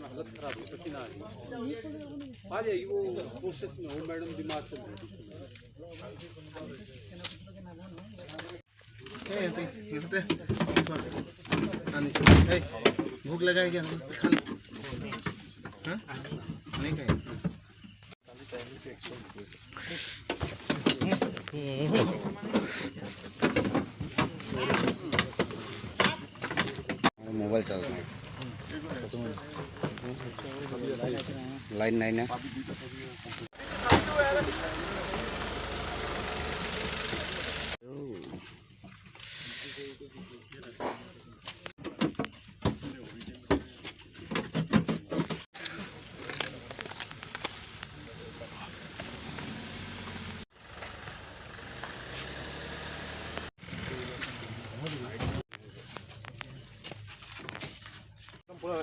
हालत खराब है, पसीना आ जाएगी वो प्रोसेस में हो मैडम, दिमाग से भूख लगा है क्या? खा लो। हाँ? नहीं खाए। मोबाइल चल रहा है, लाइन नहीं है। पूरा